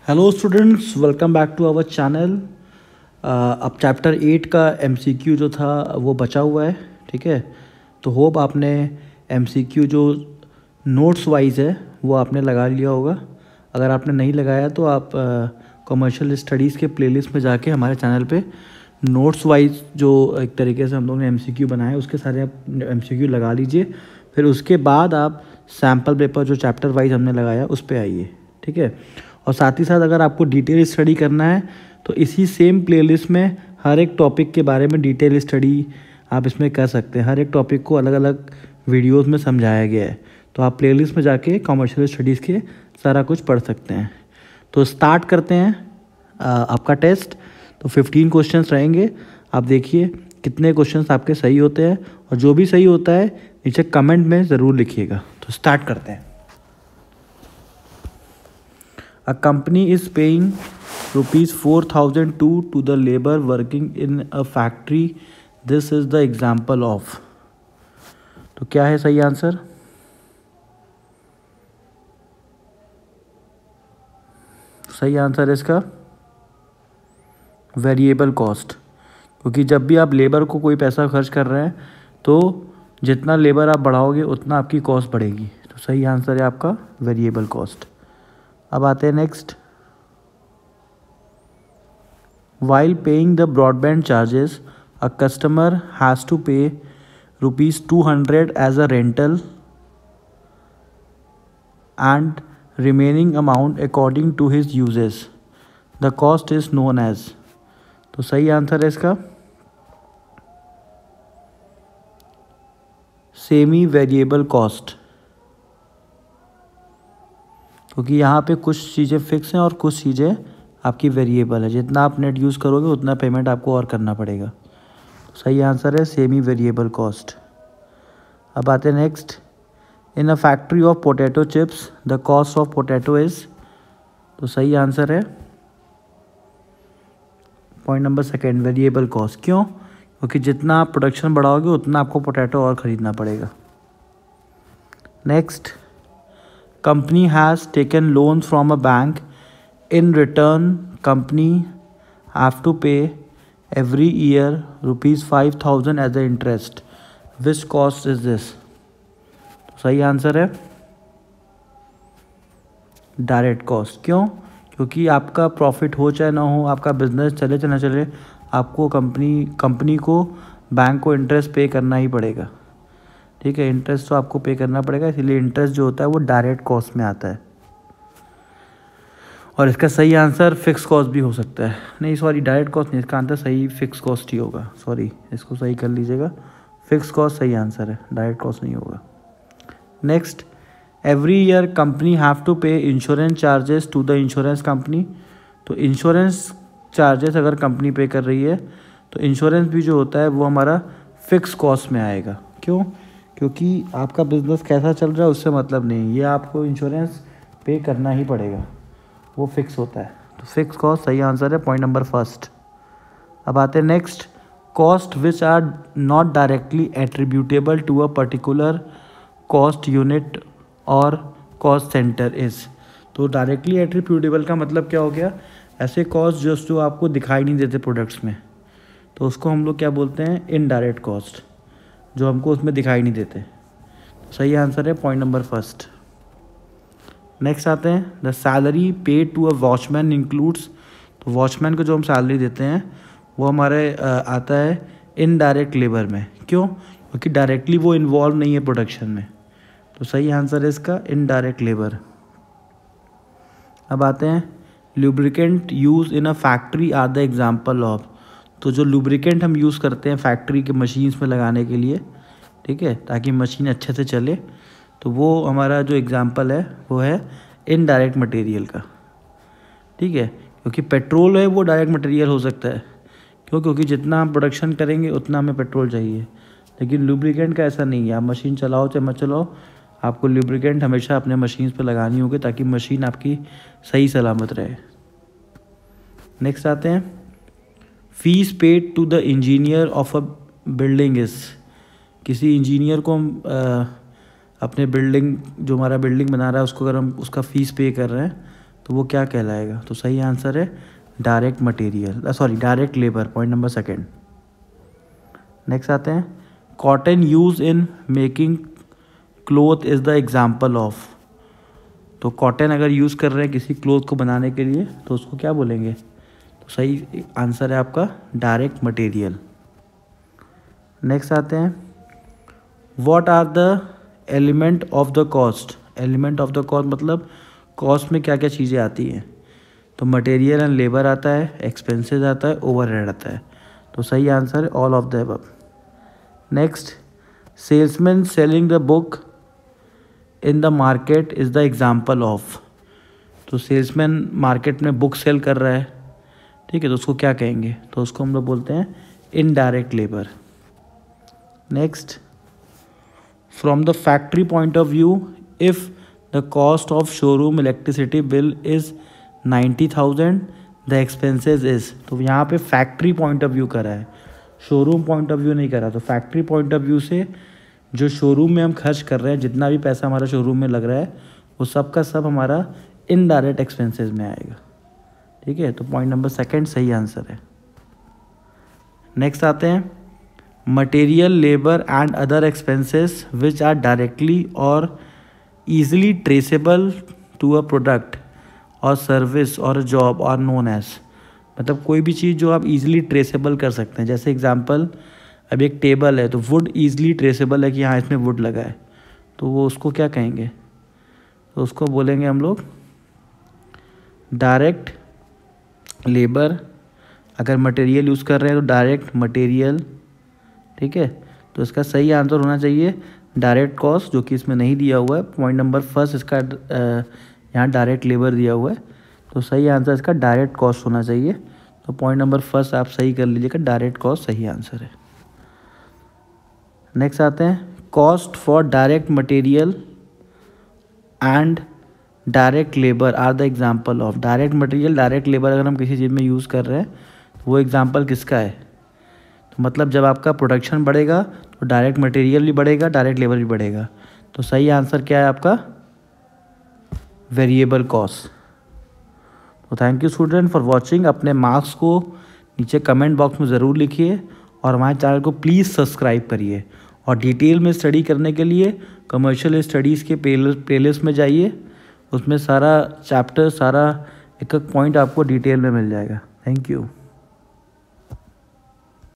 Hello students, welcome back to our channel. अब chapter 8 का MCQ जो था वो बचा हुआ है। ठीक है, तो होप आपने एमसीक्यू जो नोट्स वाइज है वो आपने लगा लिया होगा। अगर आपने नहीं लगाया तो आप कमर्शियल स्टडीज़ के प्लेलिस्ट में जाके हमारे चैनल पे नोट्स वाइज जो एक तरीके से हम लोगों ने एमसीक्यू बनाए उसके सारे आप एमसीक्यू लगा लीजिए। फिर उसके बाद आप सैम्पल पेपर जो चैप्टर वाइज हमने लगाया उस पर आइए। ठीक है, और साथ ही साथ अगर आपको डिटेल स्टडी करना है तो इसी सेम प्लेलिस्ट में हर एक टॉपिक के बारे में डिटेल स्टडी आप इसमें कर सकते हैं। हर एक टॉपिक को अलग अलग वीडियोस में समझाया गया है, तो आप प्लेलिस्ट में जाके कमर्शियल स्टडीज़ के सारा कुछ पढ़ सकते हैं। तो स्टार्ट करते हैं आपका टेस्ट। तो 15 क्वेश्चंस रहेंगे। आप देखिए कितने क्वेश्चंस आपके सही होते हैं, और जो भी सही होता है नीचे कमेंट में ज़रूर लिखिएगा। तो स्टार्ट करते हैं। A company is paying rupees 4,002 to the labor working in a factory. This is the example of. तो क्या है सही आंसर? सही आंसर है इसका वेरिएबल कॉस्ट, क्योंकि जब भी आप लेबर को कोई पैसा खर्च कर रहे हैं तो जितना लेबर आप बढ़ाओगे उतना आपकी कॉस्ट बढ़ेगी। तो सही आंसर है आपका वेरिएबल कॉस्ट। अब आते हैं next. While paying the broadband charges a customer has to pay ₹200 as a rental and remaining amount according to his usages. The cost is known as. तो सही आंसर है इसका सेमी वेरिएबल कॉस्ट, क्योंकि यहाँ पे कुछ चीज़ें फिक्स हैं और कुछ चीज़ें आपकी वेरिएबल है। जितना आप नेट यूज़ करोगे उतना पेमेंट आपको और करना पड़ेगा। तो सही आंसर है सेमी वेरिएबल कॉस्ट। अब आते हैं next. In a factory of potato chips the cost of potato is. तो सही आंसर है point number second variable cost. क्यों? क्योंकि जितना आप प्रोडक्शन बढ़ाओगे उतना आपको पोटैटो और ख़रीदना पड़ेगा। Next. Company has taken loans from a bank. In return, company have to pay every year ₹5,000 as the interest. Which cost is this? तो सही आंसर है डायरेक्ट कॉस्ट। क्यों? क्योंकि आपका प्रॉफिट हो चाहे ना हो, आपका बिजनेस चले चाहे ना चले, आपको कंपनी को बैंक को इंटरेस्ट पे करना ही पड़ेगा। ठीक है, इंटरेस्ट तो आपको पे करना पड़ेगा, इसीलिए इंटरेस्ट जो होता है वो डायरेक्ट कॉस्ट में आता है। और इसका सही आंसर फिक्स कॉस्ट भी हो सकता है। नहीं सॉरी, डायरेक्ट कॉस्ट नहीं, इसका आंसर सही फिक्स कॉस्ट ही होगा। सॉरी, इसको सही कर लीजिएगा, फिक्स कॉस्ट सही आंसर है, डायरेक्ट कॉस्ट नहीं होगा। Next. Every year company have to pay insurance charges to the insurance company. तो इंश्योरेंस चार्जेस अगर कंपनी पे कर रही है तो इंश्योरेंस भी जो होता है वो हमारा फिक्स कॉस्ट में आएगा। क्यों? क्योंकि आपका बिज़नेस कैसा चल रहा है उससे मतलब नहीं, ये आपको इंश्योरेंस पे करना ही पड़ेगा, वो फिक्स होता है। तो फिक्स कॉस्ट सही आंसर है, पॉइंट नंबर फर्स्ट। अब आते हैं next. Cost which are not directly attributable to a particular cost unit और कॉस्ट सेंटर इज़। तो डायरेक्टली एट्रीब्यूटेबल का मतलब क्या हो गया? ऐसे कॉस्ट जो आपको दिखाई नहीं देते प्रोडक्ट्स में, तो उसको हम लोग क्या बोलते हैं? इनडायरेक्ट कॉस्ट, जो हमको उसमें दिखाई नहीं देते। सही आंसर है पॉइंट नंबर फर्स्ट। नेक्स्ट आते हैं। The salary paid to a watchman includes. तो वॉचमैन को जो हम सैलरी देते हैं वो हमारे आता है इनडायरेक्ट लेबर में। क्यों? क्योंकि डायरेक्टली वो इन्वॉल्व नहीं है प्रोडक्शन में। तो सही आंसर है इसका इनडायरेक्ट लेबर। अब आते हैं। Lubricant use in a factory are the example of. तो जो लुब्रिकेंट हम यूज़ करते हैं फैक्ट्री के मशीन्स में लगाने के लिए, ठीक है, ताकि मशीन अच्छे से चले, तो वो हमारा जो एग्जांपल है वो है इनडायरेक्ट मटेरियल का। ठीक है, क्योंकि पेट्रोल है वो डायरेक्ट मटेरियल हो सकता है। क्यों? क्योंकि जितना हम प्रोडक्शन करेंगे उतना हमें पेट्रोल चाहिए, लेकिन लुब्रिकेंट का ऐसा नहीं है। आप मशीन चलाओ चाहे मत चलाओ, आपको लुब्रिकेंट हमेशा अपने मशीन्स पर लगानी होगी ताकि मशीन आपकी सही सलामत रहे। नेक्स्ट आते हैं। Fees paid to the engineer of a building is. किसी इंजीनियर को हम अपने बिल्डिंग जो हमारा बिल्डिंग बना रहा है उसको अगर हम उसका फ़ीस पे कर रहे हैं तो वो क्या कहलाएगा? तो सही आंसर है direct material, sorry direct labour, point number second. Next आते हैं, cotton use in making cloth is the example of. तो कॉटन अगर यूज़ कर रहे हैं किसी क्लोथ को बनाने के लिए तो उसको क्या बोलेंगे? तो सही आंसर है आपका डायरेक्ट मटेरियल। नेक्स्ट आते हैं, what are the element of the cost. Element of the cost मतलब कॉस्ट में क्या क्या चीज़ें आती हैं? तो मटेरियल एंड लेबर आता है, एक्सपेंसेस आता है, ओवरहेड आता है। तो सही आंसर है all of the above. Next, salesman selling the book in the market is the example of. तो सेल्समैन मार्केट में बुक सेल कर रहा है, ठीक है, तो उसको क्या कहेंगे? तो उसको हम लोग बोलते हैं indirect labour. Next, from the factory point of view, if the cost of showroom electricity bill is 90,000, the expenses is. तो यहाँ पे फैक्ट्री पॉइंट ऑफ व्यू करा है, शोरूम पॉइंट ऑफ व्यू नहीं करा। तो फैक्ट्री पॉइंट ऑफ व्यू से जो शोरूम में हम खर्च कर रहे हैं, जितना भी पैसा हमारा शोरूम में लग रहा है, वो सब का सब हमारा इनडायरेक्ट एक्सपेंसेस में आएगा, ठीक है। तो पॉइंट नंबर सेकंड सही आंसर है। नेक्स्ट आते हैं, material, labour and other expenses which are directly or easily traceable to a product or service or job are known as. मतलब कोई भी चीज़ जो आप इजीली ट्रेसेबल कर सकते हैं, जैसे एग्जांपल अब एक टेबल है तो वुड इजीली ट्रेसेबल है कि हाँ इसमें वुड लगा है, तो वो उसको क्या कहेंगे? तो उसको बोलेंगे हम लोग डायरेक्ट लेबर। अगर मटेरियल यूज़ कर रहे हैं तो डायरेक्ट मटेरियल, ठीक है। तो इसका सही आंसर होना चाहिए डायरेक्ट कॉस्ट, जो कि इसमें नहीं दिया हुआ है। पॉइंट नंबर फर्स्ट इसका यहाँ डायरेक्ट लेबर दिया हुआ है, तो सही आंसर इसका डायरेक्ट कॉस्ट होना चाहिए। तो पॉइंट नंबर फर्स्ट आप सही कर लीजिएगा, डायरेक्ट कॉस्ट सही आंसर है। नेक्स्ट आते हैं, cost for direct material and direct labour are the example of. Direct material, direct labour अगर हम किसी चीज़ में यूज़ कर रहे हैं तो वो एग्जाम्पल किसका है? तो मतलब जब आपका प्रोडक्शन बढ़ेगा तो डायरेक्ट मटेरियल भी बढ़ेगा, डायरेक्ट लेबर भी बढ़ेगा। तो सही आंसर क्या है आपका? Variable cost. तो thank you student for watching. अपने मार्क्स को नीचे कमेंट बॉक्स में ज़रूर लिखिए और हमारे चैनल को प्लीज़ सब्सक्राइब करिए। और डिटेल में स्टडी करने के लिए कमर्शियल स्टडीज़ के प्लेलिस्ट में जाइए, उसमें सारा चैप्टर, सारा एक एक पॉइंट आपको डिटेल में मिल जाएगा। Thank you.